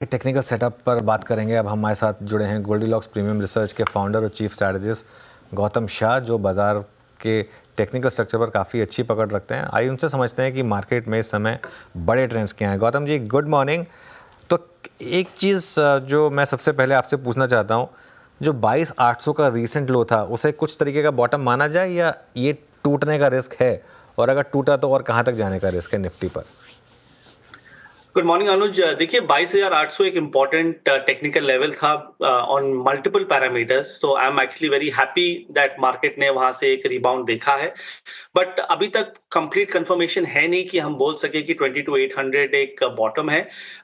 Technical setup पर बात करेंगे। अब हमारे साथ जुड़े हैं गोल्डीलॉक्स प्रीमियम रिसर्च के फाउंडर और चीफ स्ट्रैटेजिस्ट गौतम शाह, जो बाज़ार के टेक्निकल स्ट्रक्चर पर काफ़ी अच्छी पकड़ रखते हैं। आइए उनसे समझते हैं कि मार्केट में इस समय बड़े ट्रेंड्स क्या हैं। Gautam ji, good morning. तो एक चीज़ जो मैं सबसे पहले आपसे पूछना चाहता हूँ, जो 22,800 का रीसेंट लो था, उसे कुछ तरीके का बॉटम माना जाए या ये टूटने का रिस्क है, और अगर टूटा तो और कहाँ तक जाने का रिस्क है निफ्टी पर? गुड मॉर्निंग अनुज। देखिए 22,800 एक इम्पॉर्टेंट टेक्निकल लेवल था ऑन मल्टीपल पैरामीटर्स। तो I am actually very happy that market ने वहां से एक रिबाउंड देखा है। बट अभी तक कंप्लीट कंफर्मेशन है नहीं कि हम बोल सके कि 22,800 एक बॉटम है,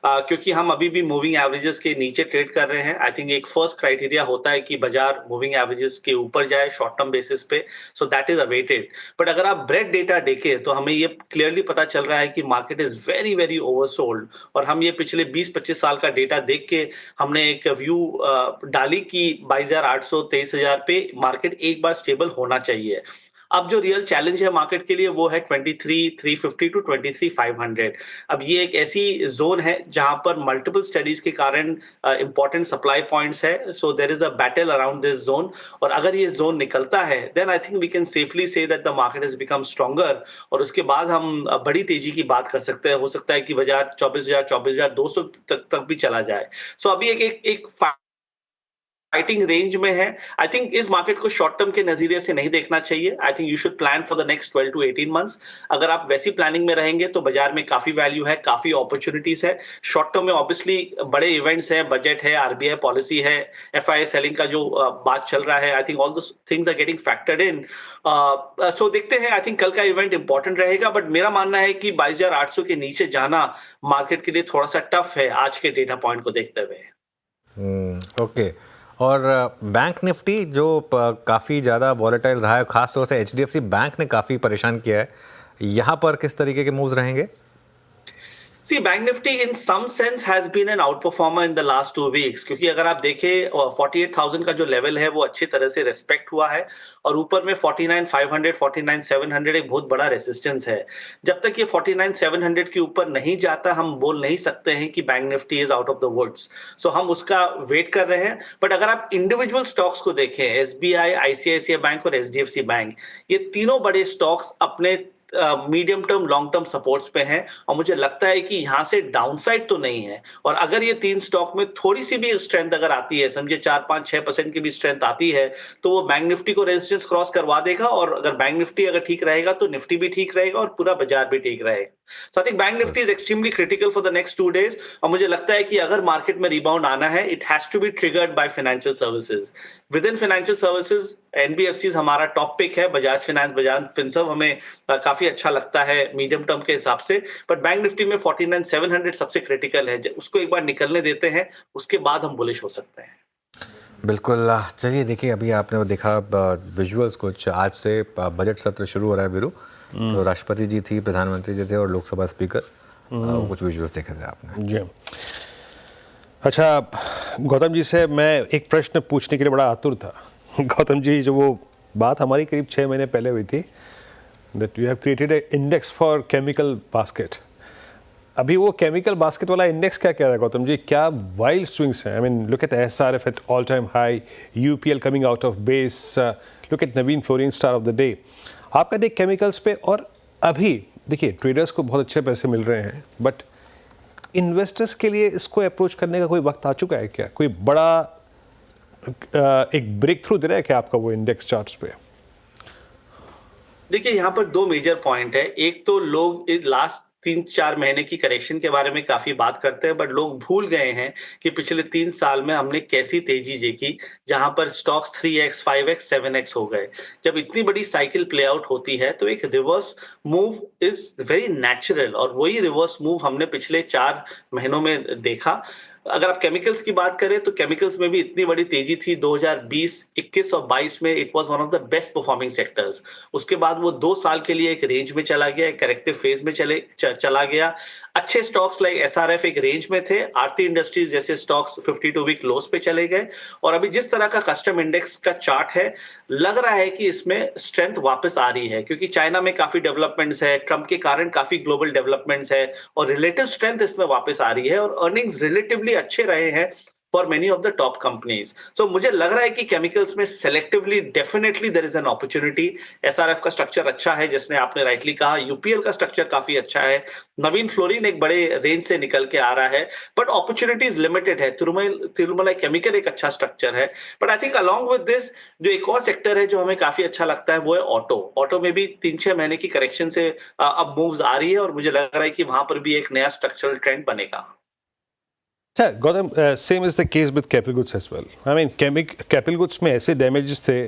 क्योंकि हम अभी भी मूविंग एवरेजेस के नीचे ट्रेड कर रहे हैं। आई थिंक एक फर्स्ट क्राइटेरिया होता है कि बाजार मूविंग एवरेजेस के ऊपर जाए शॉर्ट टर्म बेसिस पे, so that is awaited. But अगर आप ब्रेड डेटा देखें तो हमें ये क्लियरली पता चल रहा है कि market is very very oversold. और हम ये पिछले 20-25 साल का डेटा देख के हमने एक व्यू डाली कि 22,800 23,000 पे मार्केट एक बार स्टेबल होना चाहिए। अब जो रियल चैलेंज है मार्केट के लिए वो है 23,350 टू 23,500। अब ये एक ऐसी जोन है जहां पर मल्टीपल स्टडीज के कारण इंपॉर्टेंट सप्लाई पॉइंट्स है। So there is a battle around this zone, और अगर ये जोन निकलता है then I think we can safely say that the market has become stronger. और उसके बाद हम बड़ी तेजी की बात कर सकते हैं। हो सकता है कि बाजार 24,200 तक भी चला जाए। सो अभी एक फाइटिंग रेंज में है। आई थिंक इस मार्केट को शॉर्ट टर्म के नजरिए से नहीं देखना चाहिए। I think you should plan for the next 12 to 18 months. अगर आप वैसी प्लानिंग में रहेंगे तो बाजार में काफी वैल्यू है, काफी अपॉर्चुनिटीज है। शॉर्ट टर्म में ऑब्वियसली बड़े इवेंट्स है, बजट है, आरबीआई पॉलिसी है, एफआई सेलिंग का जो बात चल रहा है, I think all those things are getting factored in. So देखते हैं। आई थिंक कल का इवेंट इंपॉर्टेंट रहेगा, बट मेरा मानना है कि 22,800 के नीचे जाना मार्केट के लिए थोड़ा सा टफ है आज के डेटा पॉइंट को देखते हुए। ओके। और बैंक निफ्टी जो काफ़ी ज़्यादा वॉलेटाइल रहा है, खास तौर से एचडीएफसी बैंक ने काफ़ी परेशान किया है, यहाँ पर किस तरीके के मूव्स रहेंगे? See, Bank Nifty in some sense has been an outperformer in the last 2 weeks, क्योंकि अगर आप देखें 48,000 का जो लेवल है वो अच्छी तरह से रेस्पेक्ट हुआ है, और ऊपर में 49,500 49,700 एक बहुत बड़ा रेसिस्टेंस है। जब तक ये 49,700 के ऊपर नहीं जाता हम बोल नहीं सकते हैं कि bank Nifty is out of the woods. So हम उसका वेट कर रहे हैं। बट अगर आप इंडिविजुअल स्टॉक्स को देखें, एसबीआई, आईसीआईसीआई बैंक और एचडीएफसी बैंक, ये तीनों बड़े स्टॉक्स अपने medium term long term supports पे हैं, और मुझे लगता है कि यहां से डाउनसाइड तो नहीं है। और अगर ये तीन स्टॉक में थोड़ी सी भी स्ट्रेंथ अगर आती है, समझे 4-5-6% की भी स्ट्रेंथ आती है, तो वो बैंक निफ्टी को रेजिस्टेंस क्रॉस करवा देगा। और अगर बैंक निफ्टी अगर ठीक रहेगा तो निफ्टी भी ठीक रहेगा और पूरा बाजार भी ठीक रहेगा। So I think bank Nifty is extremely critical for the next 2 days। और मुझे लगता है कि अगर मार्केट में रिबाउंड आना है, it has to be triggered by financial services. Within financial services NBFC हमारा टॉप पिक है। बजाज फाइनेंस, बजाज फिनसर्व हमें काफी अच्छा लगता है मीडियम टर्म के हिसाब से। बट बैंक निफ्टी में 49,700 सबसे क्रिटिकल है, उसको एक बार निकलने देते हैं, उसके बाद हम बुलिश हो सकते हैं। बिल्कुल। चलिए देखिए, अभी आपने वो देखा विजुअल्स कुछ, आज से बजट सत्र शुरू हो रहा है बिरू, तो राष्ट्रपति जी थी, प्रधानमंत्री जी थे और लोकसभा स्पीकर, कुछ विजुअल्स देखे थे आपने? जी। अच्छा, गौतम जी से मैं एक प्रश्न पूछने के लिए बड़ा आतुर था। गौतम जी, जो वो बात हमारी करीब 6 महीने पहले हुई थी, that you have created a index for chemical basket. अभी वो केमिकल बास्केट वाला इंडेक्स क्या कह रहा है गौतम जी? क्या वाइल्ड स्विंग्स हैं। I mean look at SRF at all time high, UPL coming out of base, look at Naveen fluorine star of the day. आपका देख केमिकल्स पे, और अभी देखिए ट्रेडर्स को बहुत अच्छे पैसे मिल रहे हैं, बट इन्वेस्टर्स के लिए इसको अप्रोच करने का कोई वक्त आ चुका है क्या? कोई बड़ा एक ब्रेक थ्रू दे रहा है क्या आपका वो इंडेक्स चार्ट्स पे? देखिए यहाँ पर दो मेजर पॉइंट है। एक तो लोग लास्ट 3-4 महीने की करेक्शन के बारे में काफी बात करते हैं, बट लोग भूल गए हैं कि पिछले 3 साल में हमने कैसी तेजी देखी, जहां पर स्टॉक्स 3x 5x 7x हो गए। जब इतनी बड़ी साइकिल प्ले आउट होती है तो एक reverse move is very natural, और वही रिवर्स मूव हमने पिछले 4 महीनों में देखा। अगर आप केमिकल्स की बात करें तो केमिकल्स में भी इतनी बड़ी तेजी थी 2020, 21 और 22 में। It was one of the best performing sectors. उसके बाद वो 2 साल के लिए एक रेंज में चला गया, एक करेक्टिव फेज में चला गया। अच्छे स्टॉक्स लाइक एसआरएफ एक रेंज में थे, आरती इंडस्ट्रीज जैसे स्टॉक्स 52 वीक लोस पे चले गए, और अभी जिस तरह का कस्टम इंडेक्स का चार्ट है, लग रहा है कि इसमें स्ट्रेंथ वापस आ रही है, क्योंकि चाइना में काफी डेवलपमेंट्स है, ट्रम्प के कारण काफी ग्लोबल डेवलपमेंट्स है, और रिलेटिव स्ट्रेंथ इसमें वापस आ रही है, और अर्निंग्स रिलेटिवली अच्छे रहे हैं for many of the top companies. So मुझे लग रहा है कि केमिकल्स में selectively definitely there is an opportunity. SRF का स्ट्रक्चर अच्छा है, जिसने आपने राइटली कहा, यूपीएल का स्ट्रक्चर काफी अच्छा है, नवीन फ्लोरिन एक बड़े रेंज से निकल के आ रहा है, बट अपॉर्चुनिटीज लिमिटेड है। तिरुमलाई केमिकल एक अच्छा स्ट्रक्चर है, but I think along with this जो एक और सेक्टर है जो हमें काफी अच्छा लगता है वो है ऑटो। ऑटो में भी 3-6 महीने की करेक्शन से अब मूव्स आ रही है, और मुझे लग रहा है कि वहां पर भी एक नया स्ट्रक्चरल ट्रेंड बनेगा। Yeah, Gautam, same is the case with capital goods as well. I mean, capital goods में ऐसे damages थे,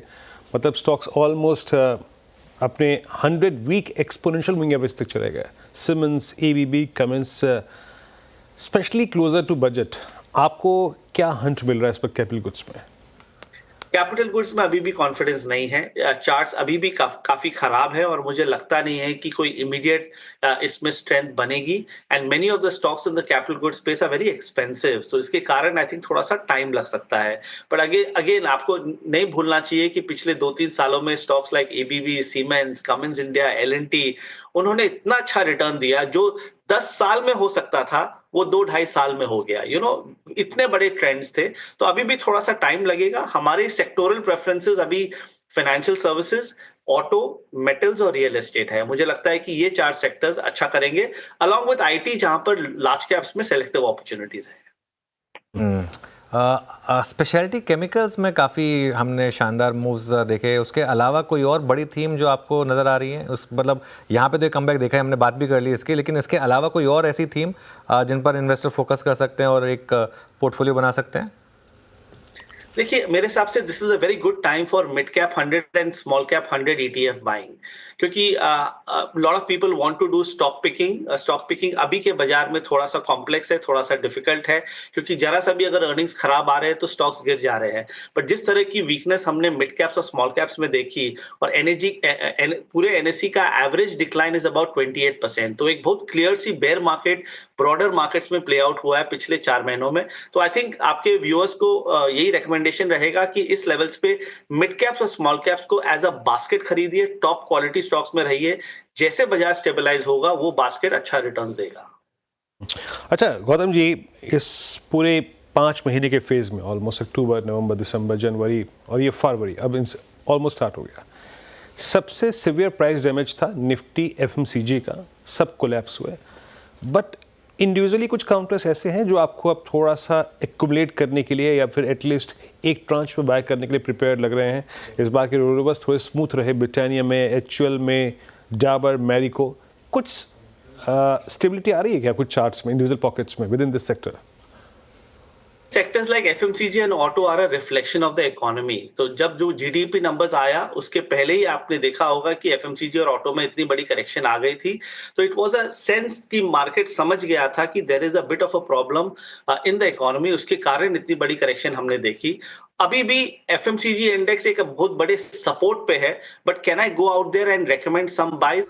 मतलब stocks almost अपने 100-week exponential moving average तक चले गए. Siemens, ABB, Cummins, especially closer to budget. आपको क्या hunch मिल रहा है इस पर capital goods में? कैपिटल गुड्स में अभी भी कॉन्फिडेंस नहीं है, चार्ट्स अभी भी काफी खराब है, और मुझे लगता नहीं है कि कोई इमीडिएट इसमें स्ट्रेंथ बनेगी, and many of the stocks in the capital goods space are very expensive, तो इसके कारण आई थिंक थोड़ा सा टाइम लग सकता है। बट अगेन आपको नहीं भूलना चाहिए कि पिछले 2-3 सालों में stocks like ABB, Siemens, Cummins India, L&T, उन्होंने इतना अच्छा रिटर्न दिया, जो 10 साल में हो सकता था वो 2-2.5 साल में हो गया। इतने बड़े ट्रेंड्स थे, तो अभी भी थोड़ा सा टाइम लगेगा। हमारे सेक्टोरल प्रेफरेंसेस अभी फाइनेंशियल सर्विसेज, ऑटो, मेटल्स और रियल एस्टेट है। मुझे लगता है कि ये 4 सेक्टर्स अच्छा करेंगे, अलॉन्ग विद आईटी, जहां पर लार्ज कैप्स में सेलेक्टिव अपॉर्चुनिटीज है। स्पेशलिटी केमिकल्स में काफ़ी हमने शानदार मूव्स देखे, उसके अलावा कोई और बड़ी थीम जो आपको नज़र आ रही है? मतलब यहाँ पे तो एक कमबैक देखा है, हमने बात भी कर ली इसकी, लेकिन इसके अलावा कोई और ऐसी थीम जिन पर इन्वेस्टर फोकस कर सकते हैं और एक पोर्टफोलियो बना सकते हैं? देखिए, मेरे हिसाब से this is a very good time for mid cap 100 and small cap 100 ETF buying, क्योंकि lot of people want to do stock picking. Stock picking अभी के बाजार में थोड़ा सा कॉम्प्लेक्स है, थोड़ा सा डिफिकल्ट है, क्योंकि जरा सा भी अगर अर्निंग्स खराब आ रहे हैं तो स्टॉक्स गिर जा रहे हैं। बट जिस तरह की वीकनेस हमने मिड कैप्स और स्मॉल कैप्स में देखी, और पूरे एनएससी का एवरेज डिक्लाइन इज अबाउट 28%, तो एक बहुत क्लियर सी बेयर मार्केट ब्रॉडर मार्केट्स में प्ले आउट हुआ है पिछले 4 महीनों में। तो आई थिंक आपके व्यूअर्स को यही रिकमेंडेशन रहेगा कि इस लेवल्स पे मिड कैप्स और स्मॉल कैप्स को एज अ बास्केट खरीदिए, टॉप क्वालिटी स्टॉक्स में रहिए। जैसे बाजार स्टेबलाइज होगा, वो बास्केट अच्छा रिटर्न्स देगा। अच्छा गौतम जी, इस पूरे 5 महीने के फेज में ऑलमोस्ट अक्टूबर, नवंबर, दिसंबर, जनवरी और ये फरवरी अब ऑलमोस्ट स्टार्ट हो गया, सबसे सिवियर प्राइस डैमेज था निफ्टी एफएमसीजी का, सब कोलैप्स हुए। बट इंडिविजुअली कुछ काउंटर्स ऐसे हैं जो आपको अब थोड़ा सा एक्युमुलेट करने के लिए या फिर एटलीस्ट एक ट्रांच पे बाय करने के लिए प्रिपेयर लग रहे हैं? इस बार के रोबस्ट थोड़े स्मूथ रहे, ब्रिटानिया में, एचयूएल में, डाबर, मैरिको, कुछ स्टेबिलिटी आ रही है क्या कुछ चार्ट्स में, इंडिविजुअल पॉकेट्स में within this sector? Sectors like FMCG and auto are a reflection of the economy. तो जब जो जीडीपी नंबर्स आया, उसके पहले ही आपने देखा होगा कि एफएमसीजी और ऑटो में इतनी बड़ी करेक्शन आ गई थी। तो इट वाज अ सेंस कि मार्केट समझ गया था कि there is a bit of a problem in the economy, उसके कारण इतनी बड़ी करेक्शन हमने देखी। अभी भी एफएमसीजी इंडेक्स एक बहुत बड़े सपोर्ट पे है, but can I go out there and recommend some buys?